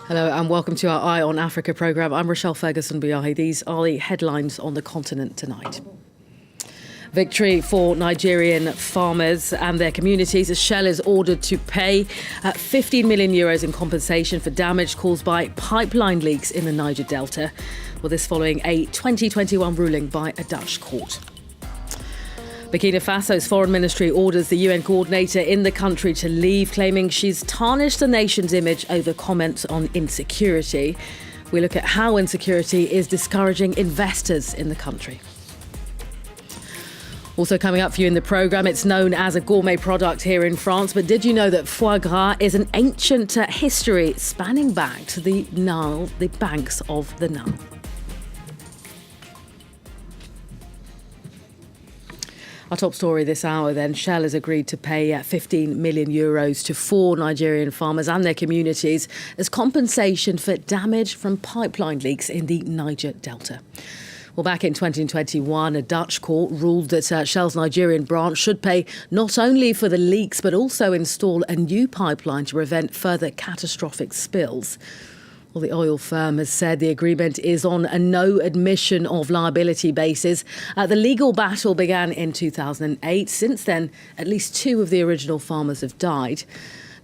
Hello and welcome to our Eye on Africa programme. I'm Rochelle Ferguson-Biahi. These are the headlines on the continent tonight. Victory for Nigerian farmers and their communities as Shell is ordered to pay 15 million euros in compensation for damage caused by pipeline leaks in the Niger Delta. Well, this following a 2021 ruling by a Dutch court. Burkina Faso's foreign ministry orders the UN coordinator in the country to leave, claiming she's tarnished the nation's image over comments on insecurity. We look at how insecurity is discouraging investors in the country. Also coming up for you in the programme, it's known as a gourmet product here in France, but did you know that foie gras is an ancient history spanning back to the Nile, the banks of the Nile? Our top story this hour then, Shell has agreed to pay 15 million euros to 4 Nigerian farmers and their communities as compensation for damage from pipeline leaks in the Niger Delta. Well, back in 2021, a Dutch court ruled that Shell's Nigerian branch should pay not only for the leaks, but also install a new pipeline to prevent further catastrophic spills. Well, the oil firm has said the agreement is on a no admission of liability basis. The legal battle began in 2008. Since then, at least 2 of the original farmers have died.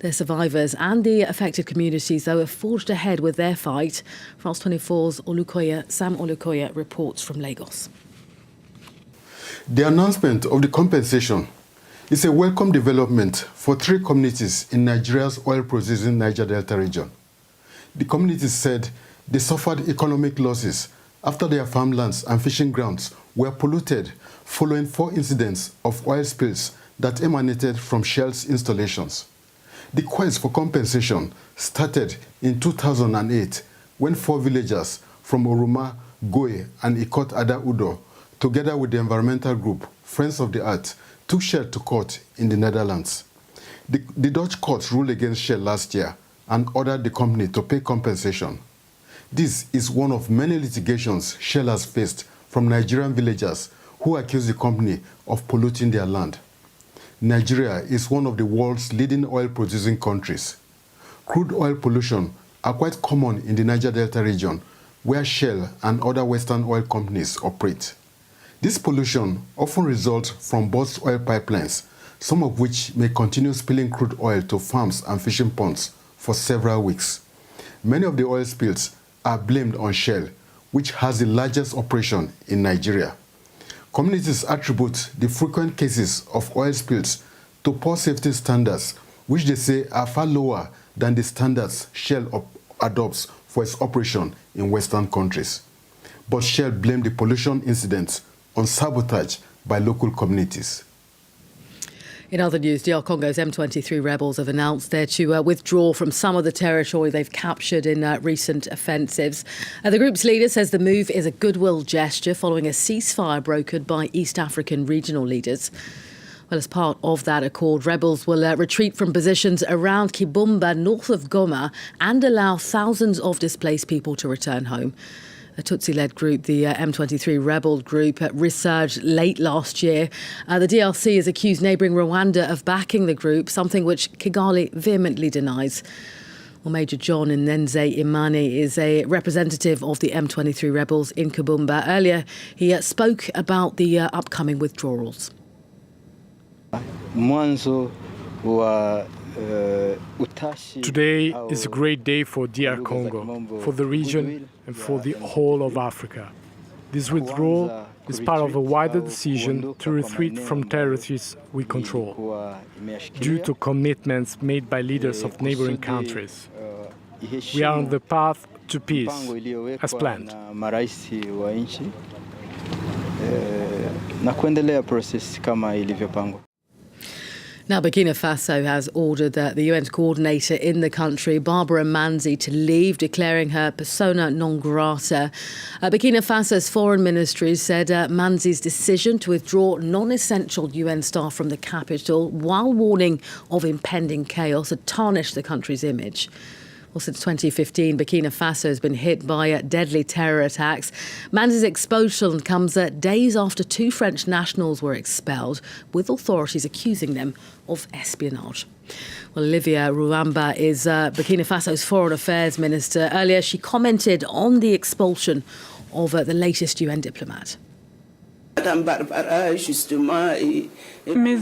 Their survivors and the affected communities, though, have forged ahead with their fight. France 24's Sam Olukoya reports from Lagos. The announcement of the compensation is a welcome development for 3 communities in Nigeria's oil-producing Niger Delta region. The communities said they suffered economic losses after their farmlands and fishing grounds were polluted following 4 incidents of oil spills that emanated from Shell's installations. The quest for compensation started in 2008 when 4 villagers from Oruma, Goe and Ikot Ada Udo, together with the environmental group Friends of the Earth, took Shell to court in the Netherlands. The Dutch court ruled against Shell last year and ordered the company to pay compensation. This is one of many litigations Shell has faced from Nigerian villagers who accuse the company of polluting their land. Nigeria is one of the world's leading oil-producing countries. Crude oil pollution are quite common in the Niger Delta region, where Shell and other Western oil companies operate. This pollution often results from burst oil pipelines, some of which may continue spilling crude oil to farms and fishing ponds for several weeks. Many of the oil spills are blamed on Shell, which has the largest operation in Nigeria. Communities attribute the frequent cases of oil spills to poor safety standards, which they say are far lower than the standards Shell adopts for its operation in Western countries. But Shell blamed the pollution incidents on sabotage by local communities. In other news, DR Congo's M23 rebels have announced they're to withdraw from some of the territory they've captured in recent offensives. The group's leader says the move is a goodwill gesture following a ceasefire brokered by East African regional leaders. Well, as part of that accord, rebels will retreat from positions around Kibumba, north of Goma, and allow thousands of displaced people to return home. A Tutsi-led group, the M23 rebel group, resurged late last year. The DRC has accused neighbouring Rwanda of backing the group, something which Kigali vehemently denies. Well, Major John Nenze Imani is a representative of the M23 rebels in Kibumba. Earlier, he spoke about the upcoming withdrawals. Today is a great day for DR Congo, for the region and for the whole of Africa. This withdrawal is part of a wider decision to retreat from territories we control, due to commitments made by leaders of neighboring countries. We are on the path to peace, as planned. Now, Burkina Faso has ordered the UN's coordinator in the country, Barbara Manzi, to leave, declaring her persona non grata. Burkina Faso's foreign ministry said Manzi's decision to withdraw non-essential UN staff from the capital, while warning of impending chaos, had tarnished the country's image. Well, since 2015, Burkina Faso has been hit by deadly terror attacks. Manzi's expulsion comes days after 2 French nationals were expelled, with authorities accusing them of espionage. Well, Olivia Ruamba is Burkina Faso's Foreign Affairs Minister. Earlier, she commented on the expulsion of the latest UN diplomat. Ms.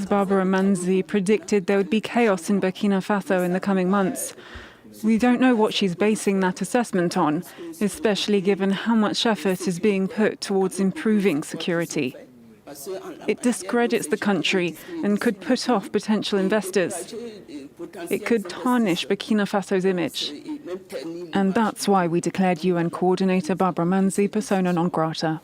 Barbara Manzi predicted there would be chaos in Burkina Faso in the coming months. We don't know what she's basing that assessment on, especially given how much effort is being put towards improving security. It discredits the country and could put off potential investors. It could tarnish Burkina Faso's image. And that's why we declared UN coordinator Barbara Manzi persona non grata.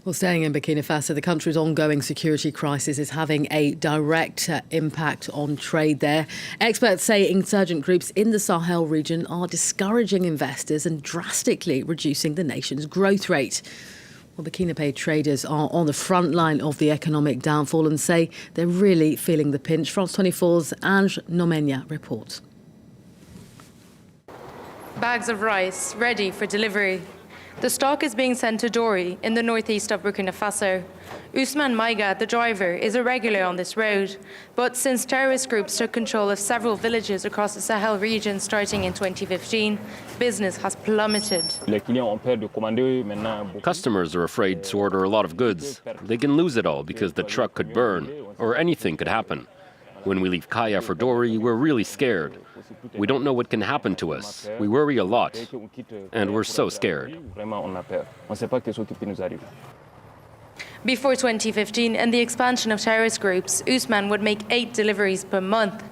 Well, staying in Burkina Faso, the country's ongoing security crisis is having a direct impact on trade there. Experts say insurgent groups in the Sahel region are discouraging investors and drastically reducing the nation's growth rate. Well, Burkina traders are on the front line of the economic downfall and say they're really feeling the pinch. France 24's Ange Nomenia reports. Bags of rice ready for delivery. The stock is being sent to Dori in the northeast of Burkina Faso. Ousmane Maiga, the driver, is a regular on this road. But since terrorist groups took control of several villages across the Sahel region starting in 2015, business has plummeted. Customers are afraid to order a lot of goods. They can lose it all because the truck could burn, or anything could happen. When we leave Kaya for Dori, we're really scared. We don't know what can happen to us. We worry a lot, and we're so scared. Before 2015 and the expansion of terrorist groups, Ousmane would make 8 deliveries per month.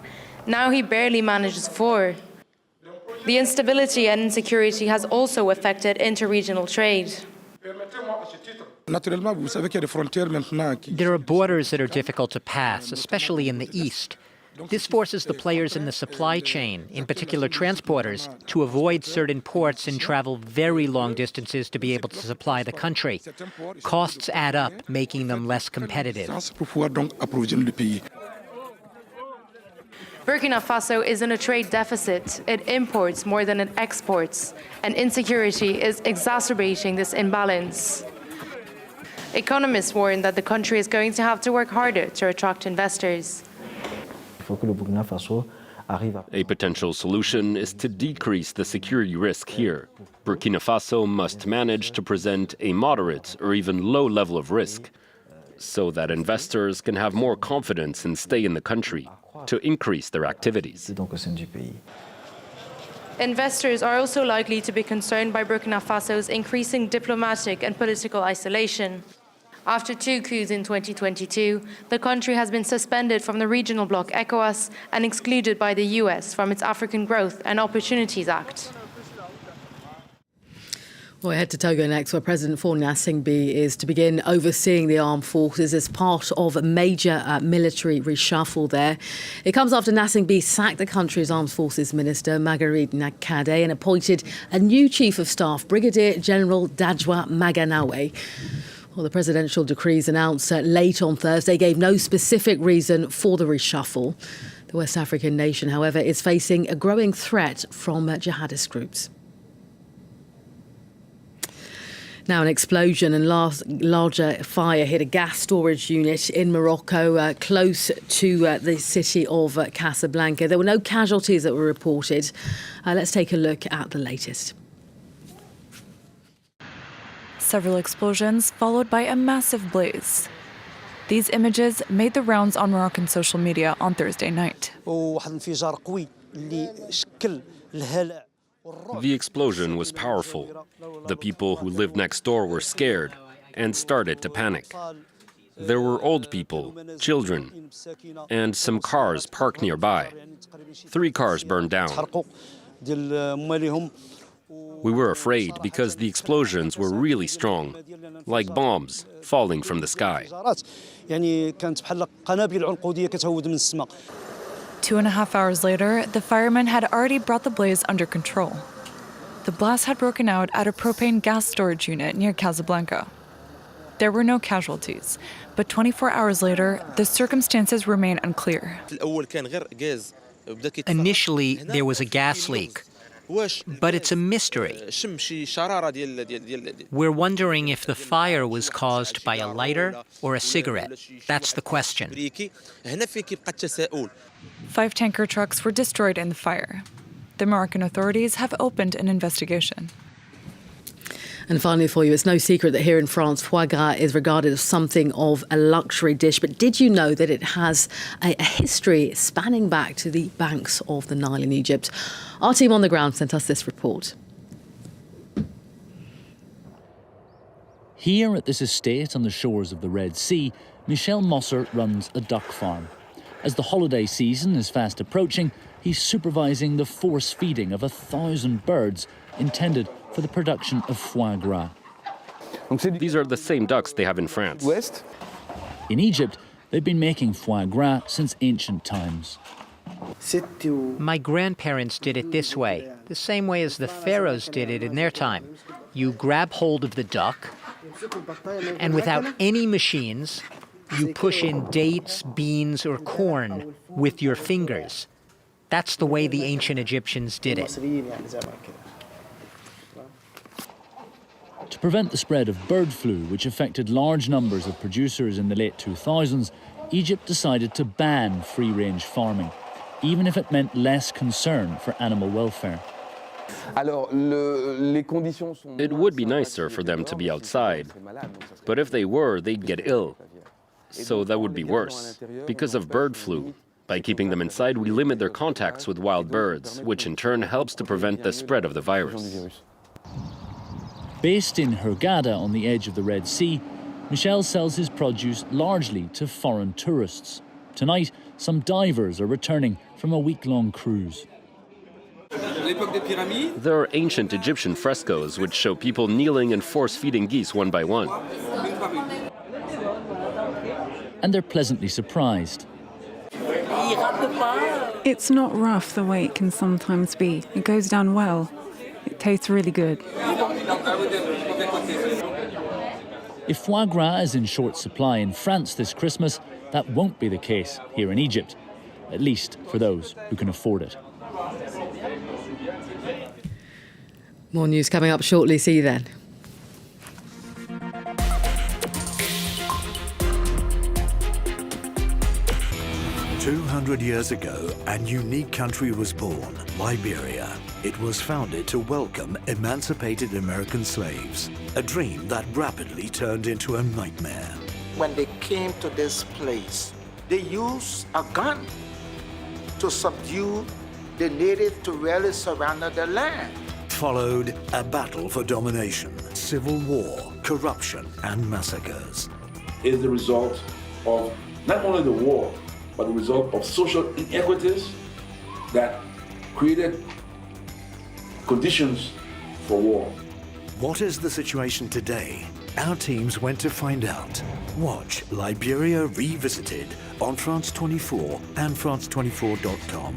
Now he barely manages 4. The instability and insecurity has also affected interregional trade. There are borders that are difficult to pass, especially in the east. This forces the players in the supply chain, in particular transporters, to avoid certain ports and travel very long distances to be able to supply the country. Costs add up, making them less competitive. Burkina Faso is in a trade deficit. It imports more than it exports, and insecurity is exacerbating this imbalance. Economists warn that the country is going to have to work harder to attract investors. A potential solution is to decrease the security risk here. Burkina Faso must manage to present a moderate or even low level of risk so that investors can have more confidence and stay in the country to increase their activities. Investors are also likely to be concerned by Burkina Faso's increasing diplomatic and political isolation. After 2 coups in 2022, the country has been suspended from the regional bloc ECOWAS and excluded by the US from its African Growth and Opportunities Act. Well, we head to Togo next, where President Faure Gnassingbé is to begin overseeing the armed forces as part of a major military reshuffle there. It comes after Gnassingbé sacked the country's armed forces minister, Marguerite Nakade, and appointed a new chief of staff, Brigadier General Dajwa Maganawe. Well, the presidential decrees announced late on Thursday gave no specific reason for the reshuffle. The West African nation, however, is facing a growing threat from jihadist groups. Now, an explosion and larger fire hit a gas storage unit in Morocco, close to the city of Casablanca. There were no casualties that were reported. Let's take a look at the latest. Several explosions followed by a massive blaze. These images made the rounds on Moroccan social media on Thursday night. The explosion was powerful. The people who lived next door were scared and started to panic. There were old people, children, and some cars parked nearby. 3 cars burned down. We were afraid because the explosions were really strong, like bombs falling from the sky. 2.5 hours later, the firemen had already brought the blaze under control. The blast had broken out at a propane gas storage unit near Casablanca. There were no casualties, but 24 hours later, the circumstances remain unclear. Initially, there was a gas leak, but it's a mystery. We're wondering if the fire was caused by a lighter or a cigarette. That's the question. 5 tanker trucks were destroyed in the fire. The Moroccan authorities have opened an investigation. And finally for you, it's no secret that here in France, foie gras is regarded as something of a luxury dish. But did you know that it has a history spanning back to the banks of the Nile in Egypt? Our team on the ground sent us this report. Here at this estate on the shores of the Red Sea, Michel Mosser runs a duck farm. As the holiday season is fast approaching, he's supervising the force feeding of 1,000 birds intended for the production of foie gras. These are the same ducks they have in France. In Egypt, they've been making foie gras since ancient times. My grandparents did it this way, the same way as the pharaohs did it in their time. You grab hold of the duck, and without any machines, you push in dates, beans, or corn with your fingers. That's the way the ancient Egyptians did it. To prevent the spread of bird flu, which affected large numbers of producers in the late 2000s, Egypt decided to ban free-range farming, even if it meant less concern for animal welfare. It would be nicer for them to be outside, but if they were, they'd get ill. So that would be worse. Because of bird flu, by keeping them inside, we limit their contacts with wild birds, which in turn helps to prevent the spread of the virus. Based in Hurghada on the edge of the Red Sea, Michel sells his produce largely to foreign tourists. Tonight, some divers are returning from a week-long cruise. There are ancient Egyptian frescoes which show people kneeling and force-feeding geese one by one. And they're pleasantly surprised. It's not rough the way it can sometimes be. It goes down well. It tastes really good. If foie gras is in short supply in France this Christmas, that won't be the case here in Egypt, at least for those who can afford it. More news coming up shortly. See you then. "200 years ago, a unique country was born, Liberia. It was founded to welcome emancipated American slaves, a dream that rapidly turned into a nightmare. When they came to this place, they used a gun to subdue the native to really surrender the land. Followed a battle for domination, civil war, corruption, and massacres. Is the result of not only the war, but the result of social inequities that created conditions for war. What is the situation today? Our teams went to find out. Watch Liberia Revisited on France 24 and France24.com.